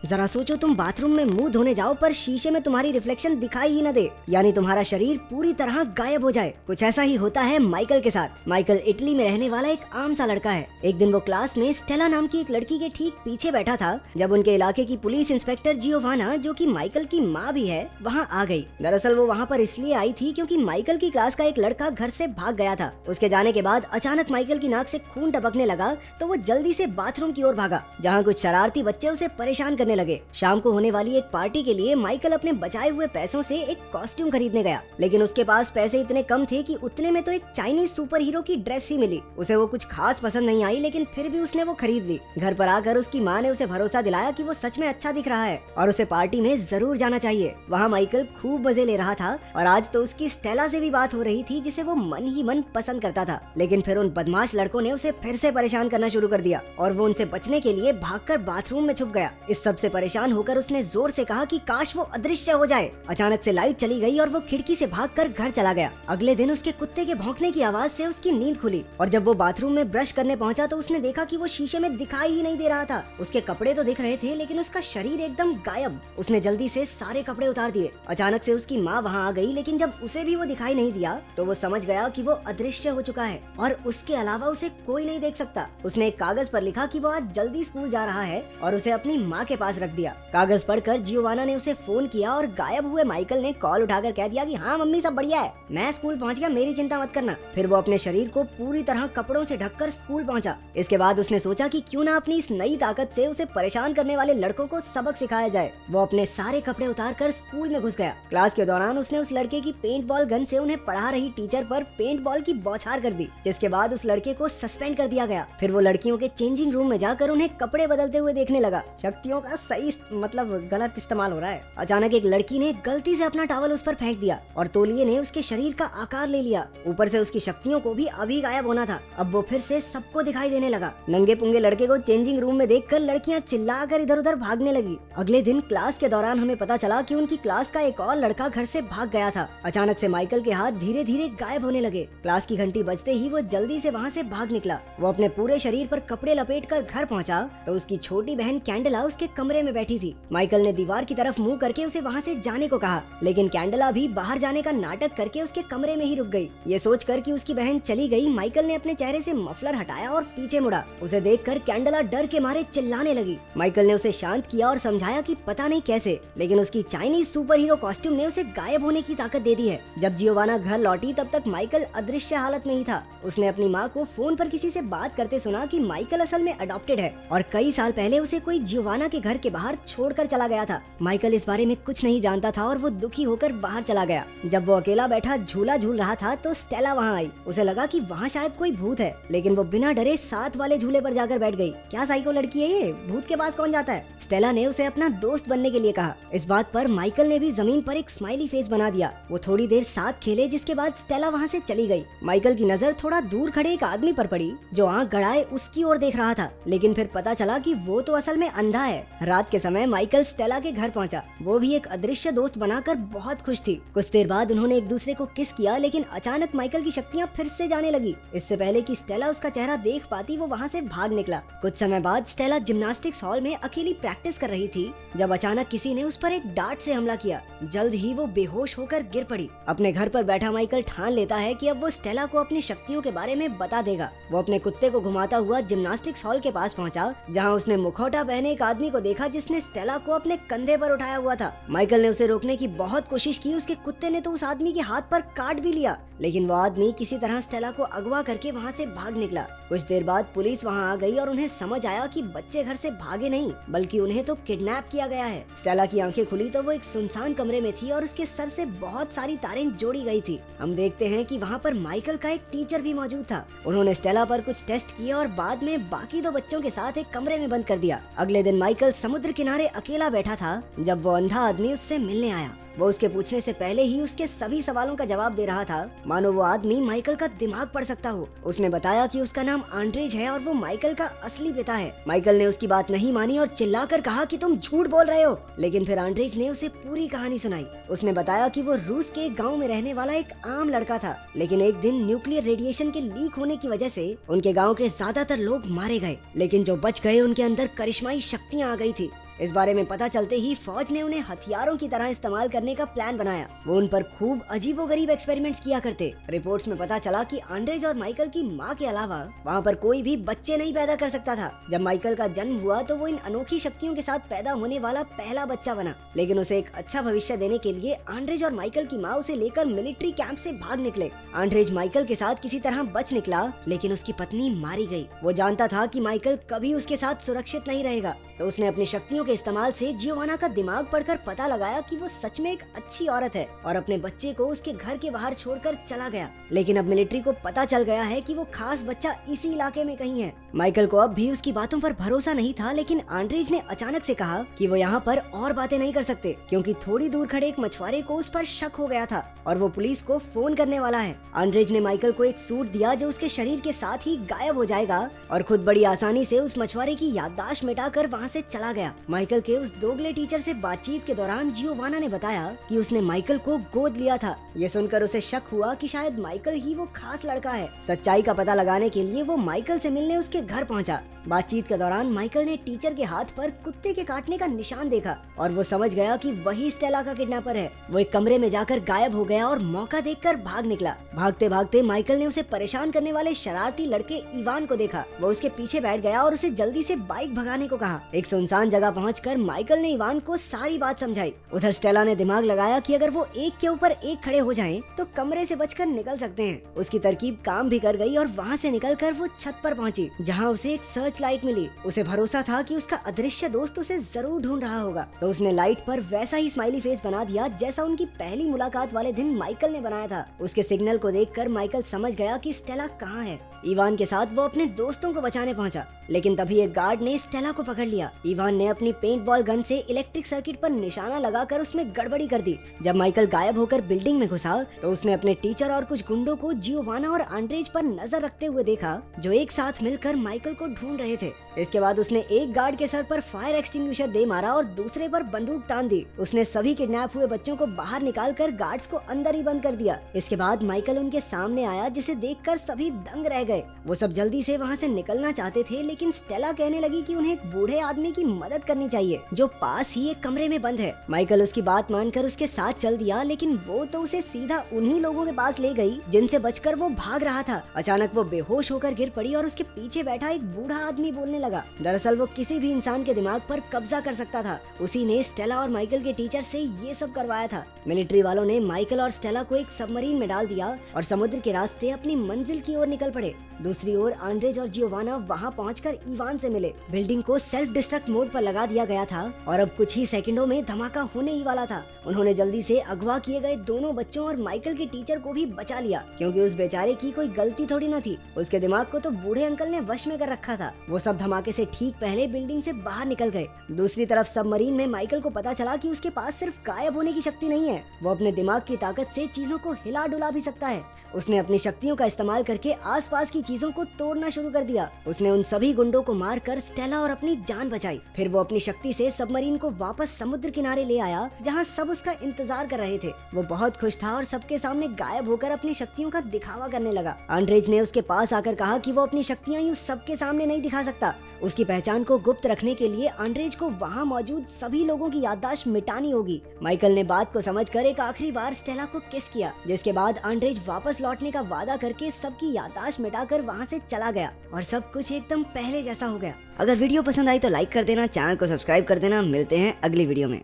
जरा सोचो, तुम बाथरूम में मुंह धोने जाओ पर शीशे में तुम्हारी रिफ्लेक्शन दिखाई ही न दे, यानी तुम्हारा शरीर पूरी तरह गायब हो जाए। कुछ ऐसा ही होता है माइकल के साथ। माइकल इटली में रहने वाला एक आम सा लड़का है। एक दिन वो क्लास में स्टेला नाम की एक लड़की के ठीक पीछे बैठा था जब उनके इलाके की पुलिस इंस्पेक्टर जियोवाना, जो कि माइकल की माँ भी है, वहाँ आ गई। दरअसल वो वहाँ पर इसलिए आई थी क्योंकि माइकल की क्लास का एक लड़का घर से भाग गया था। उसके जाने के बाद अचानक माइकल की नाक से खून टपकने लगा तो वो जल्दी से बाथरूम की ओर भागा, जहाँ कुछ शरारती बच्चे उसे परेशान करने लगे। शाम को होने वाली एक पार्टी के लिए माइकल अपने बचाए हुए पैसों से एक कॉस्ट्यूम खरीदने गया, लेकिन उसके पास पैसे इतने कम थे कि उतने में तो एक चाइनीज सुपर हीरो की ड्रेस ही मिली। उसे वो कुछ खास पसंद नहीं आई, लेकिन फिर भी उसने वो खरीद ली। घर पर आकर उसकी माँ ने उसे भरोसा दिलाया कि वो सच में अच्छा दिख रहा है और उसे पार्टी में जरूर जाना चाहिए। वहाँ माइकल खूब मजे ले रहा था और आज तो उसकी स्टेला से भी बात हो रही थी, जिसे वो मन ही मन पसंद करता था। लेकिन फिर उन बदमाश लड़कों ने उसे फिर से परेशान करना शुरू कर दिया और वो उनसे बचने के लिए भागकर बाथरूम में छुप गया। इस सब से परेशान होकर उसने जोर से कहा कि काश वो अदृश्य हो जाए। अचानक से लाइट चली गई और वो खिड़की से भागकर घर चला गया। अगले दिन उसके कुत्ते के भौंकने की आवाज से उसकी नींद खुली और जब वो बाथरूम में ब्रश करने पहुंचा तो उसने देखा कि वो शीशे में दिखाई ही नहीं दे रहा था। उसके कपड़े तो दिख रहे थे लेकिन उसका शरीर एकदम गायब। उसने जल्दी से सारे कपड़े उतार दिए। अचानक से उसकी माँ वहाँ आ गई, लेकिन जब उसे भी वो दिखाई नहीं दिया तो वो समझ गया कि वो अदृश्य हो चुका है और उसके अलावा उसे कोई नहीं देख सकता। उसने एक कागज पर लिखा कि वो आज जल्दी स्कूल जा रहा है और उसे अपनी माँ के पास रख दिया। कागज पढ़कर जियोवाना ने उसे फोन किया और गायब हुए माइकल ने कॉल उठाकर कह दिया कि हाँ मम्मी, सब बढ़िया है, मैं स्कूल पहुँच गया, मेरी चिंता मत करना। फिर वो अपने शरीर को पूरी तरह कपड़ों से ढककर स्कूल पहुँचा। इसके बाद उसने सोचा कि क्यों ना अपनी इस नई ताकत से उसे परेशान करने वाले लड़कों को सबक सिखाया जाए। वो अपने सारे कपड़े उतार कर स्कूल में घुस गया। क्लास के दौरान उसने उस लड़के की पेंट बॉल गन से उन्हें पढ़ा रही टीचर पर पेंट बॉल की बौछार कर दी, जिसके बाद उस लड़के को सस्पेंड कर दिया गया। फिर वो लड़कियों के चेंजिंग रूम में जाकर उन्हें कपड़े बदलते हुए देखने लगा। शक्तियों का सही गलत इस्तेमाल हो रहा है। अचानक एक लड़की ने गलती से अपना टॉवल उस पर फेंक दिया और तौलिए ने उसके शरीर का आकार ले लिया। ऊपर से उसकी शक्तियों को भी अभी गायब होना था। अब वो फिर से सबको दिखाई देने लगा। नंगे पुंगे लड़के को चेंजिंग रूम में देखकर लड़कियां चिल्लाकर इधर उधर भागने लगी। अगले दिन क्लास के दौरान हमें पता चला कि उनकी क्लास का एक और लड़का घर से भाग गया था। अचानक से माइकल के हाथ धीरे धीरे गायब होने लगे। क्लास की घंटी बजते ही वो जल्दी से वहाँ से भाग निकला। वो अपने पूरे शरीर पर कपड़े लपेट कर घर पहुँचा तो उसकी छोटी बहन कैंडला उसके कमरे में बैठी थी। माइकल ने दीवार की तरफ मुंह करके उसे वहाँ से जाने को कहा, लेकिन कैंडला भी बाहर जाने का नाटक करके उसके कमरे में ही रुक गई। ये सोचकर कि उसकी बहन चली गई, माइकल ने अपने चेहरे से मफलर हटाया और पीछे मुड़ा। उसे देखकर कैंडला डर के मारे चिल्लाने लगी। माइकल ने उसे शांत किया और समझाया कि पता नहीं कैसे, लेकिन उसकी चाइनीज सुपर हीरो कॉस्ट्यूम ने उसे गायब होने की ताकत दे दी है। जब जियोवाना घर लौटी तब तक माइकल अदृश्य हालत में ही था। उसने अपनी माँ को फोन पर किसी से बात करते सुना कि माइकल असल में अडॉप्टेड है और कई साल पहले उसे कोई जियोवाना के घर के बाहर छोड़कर चला गया था। माइकल इस बारे में कुछ नहीं जानता था और वो दुखी होकर बाहर चला गया। जब वो अकेला बैठा झूला झूल रहा था तो स्टेला वहाँ आई। उसे लगा कि वहाँ शायद कोई भूत है, लेकिन वो बिना डरे साथ वाले झूले पर जाकर बैठ गई। क्या साइको लड़की है ये, भूत के पास कौन जाता है? स्टेला ने उसे अपना दोस्त बनने के लिए कहा। इस बात पर माइकल ने भी जमीन पर एक स्माइली फेस बना दिया। वो थोड़ी देर साथ खेले, जिसके बाद स्टेला वहाँ से चली गई। माइकल की नजर थोड़ा दूर खड़े एक आदमी पर पड़ी जो आंख गड़ाए उसकी ओर देख रहा था, लेकिन फिर पता चला कि वो तो असल में अंधा है। रात के समय माइकल स्टेला के घर पहुंचा। वो भी एक अदृश्य दोस्त बनाकर बहुत खुश थी। कुछ देर बाद उन्होंने एक दूसरे को किस किया, लेकिन अचानक माइकल की शक्तियाँ फिर से जाने लगी। इससे पहले कि स्टेला उसका चेहरा देख पाती वो वहाँ से भाग निकला। कुछ समय बाद स्टेला जिम्नास्टिक्स हॉल में अकेली प्रैक्टिस कर रही थी जब अचानक किसी ने उस पर एक डार्ट से हमला किया। जल्द ही वो बेहोश होकर गिर पड़ी। अपने घर पर बैठा माइकल ठान लेता है कि अब वो स्टेला को अपनी शक्तियों के बारे में बता देगा। वो अपने कुत्ते को घुमाता हुआ जिम्नास्टिक्स हॉल के पास पहुंचा, जहां उसने मुखौटा पहने एक आदमी को देखा जिसने स्टेला को अपने कंधे पर उठाया हुआ था। माइकल ने उसे रोकने की बहुत कोशिश की। उसके कुत्ते ने तो उस आदमी के हाथ पर काट भी लिया, लेकिन वो आदमी किसी तरह स्टेला को अगवा करके वहाँ से भाग निकला। कुछ देर बाद पुलिस वहाँ आ गई और उन्हें समझ आया कि बच्चे घर से भागे नहीं बल्कि उन्हें तो किडनैप किया गया है। स्टेला की आंखें खुली तो वो एक सुनसान कमरे में थी और उसके सर से बहुत सारी तारें जोड़ी गई थी। हम देखते हैं कि वहाँ पर माइकल का एक टीचर भी मौजूद था। उन्होंने स्टेला पर कुछ टेस्ट किए और बाद में बाकी दो बच्चों के साथ एक कमरे में बंद कर दिया। अगले दिन माइकल समुद्र किनारे अकेला बैठा था जब वो अंधा आदमी उससे मिलने आया। वो उसके पूछने से पहले ही उसके सभी सवालों का जवाब दे रहा था, मानो वो आदमी माइकल का दिमाग पढ़ सकता हो। उसने बताया कि उसका नाम आंड्रेज है और वो माइकल का असली पिता है। माइकल ने उसकी बात नहीं मानी और चिल्लाकर कहा कि तुम झूठ बोल रहे हो, लेकिन फिर आंड्रेज ने उसे पूरी कहानी सुनाई। उसने बताया कि वो रूस के एक गाँव में रहने वाला एक आम लड़का था, लेकिन एक दिन न्यूक्लियर रेडिएशन के लीक होने की वजह से उनके गाँव के ज्यादातर लोग मारे गए, लेकिन जो बच गए उनके अंदर करिश्माई शक्तियाँ आ गई थी। इस बारे में पता चलते ही फौज ने उन्हें हथियारों की तरह इस्तेमाल करने का प्लान बनाया। वो उन पर खूब अजीबोगरीब एक्सपेरिमेंट्स किया करते। रिपोर्ट्स में पता चला कि आंड्रेज और माइकल की माँ के अलावा वहाँ पर कोई भी बच्चे नहीं पैदा कर सकता था। जब माइकल का जन्म हुआ तो वो इन अनोखी शक्तियों के साथ पैदा होने वाला पहला बच्चा बना, लेकिन उसे एक अच्छा भविष्य देने के लिए आंड्रेज और माइकल की माँ उसे लेकर मिलिट्री कैंप से भाग निकले। आंड्रेज माइकल के साथ किसी तरह बच निकला, लेकिन उसकी पत्नी मारी गई। वो जानता था कि माइकल कभी उसके साथ सुरक्षित नहीं रहेगा, तो उसने अपनी शक्तियों के इस्तेमाल से जियोवाना का दिमाग पढ़कर पता लगाया कि वो सच में एक अच्छी औरत है और अपने बच्चे को उसके घर के बाहर छोड़कर चला गया। लेकिन अब मिलिट्री को पता चल गया है कि वो खास बच्चा इसी इलाके में कहीं है। माइकल को अब भी उसकी बातों पर भरोसा नहीं था, लेकिन आंड्रेज ने अचानक से कहा कि वो यहाँ पर और बातें नहीं कर सकते, क्योंकि थोड़ी दूर खड़े एक मछुआरे को उस पर शक हो गया था और वो पुलिस को फोन करने वाला है। आंड्रेज ने माइकल को एक सूट दिया जो उसके शरीर के साथ ही गायब हो जाएगा और खुद बड़ी आसानी से उस मछुआरे की याददाश्त मिटाकर वहाँ से चला गया। माइकल के उस दोगले टीचर से बातचीत के दौरान जियोवाना ने बताया कि उसने माइकल को गोद लिया था। ये सुनकर उसे शक हुआ कि शायद माइकल ही वो खास लड़का है। सच्चाई का पता लगाने के लिए वो माइकल से मिलने उसके घर पहुंचा। बातचीत के दौरान माइकल ने टीचर के हाथ पर कुत्ते के काटने का निशान देखा और वो समझ गया कि वही स्टेला का किडनैपर है। वो एक कमरे में जाकर गायब हो गया और मौका देखकर भाग निकला। भागते भागते माइकल ने उसे परेशान करने वाले शरारती लड़के इवान को देखा। वो उसके पीछे बैठ गया और उसे जल्दी से बाइक भगाने को कहा। एक सुनसान जगह पहुंचकर माइकल ने इवान को सारी बात समझाई। उधर स्टेला ने दिमाग लगाया कि अगर वो एक के ऊपर एक खड़े हो जाएं, तो कमरे से बचकर निकल सकते हैं। उसकी तरकीब काम भी कर गई और वहाँ से निकलकर वो छत पर पहुंची, जहाँ उसे एक सर्च लाइट मिली। उसे भरोसा था कि उसका अदृश्य दोस्त उसे जरूर ढूंढ रहा होगा, तो उसने लाइट पर वैसा ही स्माइली फेस बना दिया जैसा उनकी पहली मुलाकात वाले दिन माइकल ने बनाया था। उसके सिग्नल को देखकर माइकल समझ गया कि स्टेला कहाँ है। इवान के साथ वो अपने दोस्तों को बचाने पहुंचा, लेकिन तभी एक गार्ड ने स्टेला को पकड़ लिया। इवान ने अपनी पेंट बॉल गन से इलेक्ट्रिक सर्किट पर निशाना लगाकर उसमें गड़बड़ी कर दी। जब माइकल गायब होकर बिल्डिंग में घुसा तो उसने अपने टीचर और कुछ गुंडों को जियोवाना और आंड्रेज पर नजर रखते हुए देखा, जो एक साथ मिलकर माइकल को ढूंढ रहे थे। इसके बाद उसने एक गार्ड के सर पर फायर एक्सटिंग्विशर दे मारा और दूसरे पर बंदूक तान दी। उसने सभी किडनैप हुए बच्चों को बाहर निकालकर गार्ड्स को अंदर ही बंद कर दिया। इसके बाद माइकल उनके सामने आया, जिसे देखकर सभी दंग रह गए। वो सब जल्दी से वहाँ से निकलना चाहते थे, लेकिन स्टेला कहने लगी कि उन्हें एक बूढ़े आदमी की मदद करनी चाहिए जो पास ही एक कमरे में बंद है। माइकल उसकी बात मानकर उसके साथ चल दिया, लेकिन वो तो उसे सीधा उन्हीं लोगों के पास ले गई जिनसे बचकर वो भाग रहा था। अचानक वो बेहोश होकर गिर पड़ी और उसके पीछे बैठा एक बूढ़ा आदमी बोलने लगा। दरअसल वो किसी भी इंसान के दिमाग पर कब्जा कर सकता था। उसी ने स्टेला और माइकल के टीचर से ये सब करवाया था। मिलिट्री वालों ने माइकल और स्टेला को एक सबमरीन में डाल दिया और समुद्र के रास्ते अपनी मंजिल की ओर निकल पड़े। दूसरी ओर आंड्रेज और जियोवाना वहाँ पहुंचकर इवान से मिले। बिल्डिंग को सेल्फ डिस्ट्रक्ट मोड पर लगा दिया गया था और अब कुछ ही सेकंडों में धमाका होने ही वाला था। उन्होंने जल्दी से अगवा किए गए दोनों बच्चों और माइकल के टीचर को भी बचा लिया, क्योंकि उस बेचारे की कोई गलती थोड़ी न थी। उसके दिमाग को तो बूढ़े अंकल ने वश में कर रखा था। वो सब धमाके से ठीक पहले बिल्डिंग से बाहर निकल गए। दूसरी तरफ सबमरीन में माइकल को पता चला कि उसके पास सिर्फ गायब होने की शक्ति नहीं है, वो अपने दिमाग की ताकत से चीजों को हिला डुला भी सकता है। उसने अपनी शक्तियों का इस्तेमाल करके आसपास की चीजों को तोड़ना शुरू कर दिया। उसने उन सभी गुंडों को मारकर स्टेला और अपनी जान बचाई। फिर वो अपनी शक्ति से सबमरीन को वापस समुद्र किनारे ले आया, जहाँ सब उसका इंतजार कर रहे थे। वो बहुत खुश था और सबके सामने गायब होकर अपनी शक्तियों का दिखावा करने लगा। आंड्रेज ने उसके पास आकर कहा कि वो अपनी शक्तियाँ यूँ सबके सामने नहीं दिखा सकता। उसकी पहचान को गुप्त रखने के लिए आंड्रेज को वहाँ मौजूद सभी लोगों की याददाश्त मिटानी होगी। माइकल ने बात को समझकर एक आखिरी बार स्टेला को किस किया, जिसके बाद आंड्रेज वापस लौटने का वादा करके सबकी याददाश्त मिटाकर वहाँ से चला गया और सब कुछ एकदम पहले जैसा हो गया। अगर वीडियो पसंद आई तो लाइक कर देना, चैनल को सब्सक्राइब कर देना। मिलते हैं अगली वीडियो में।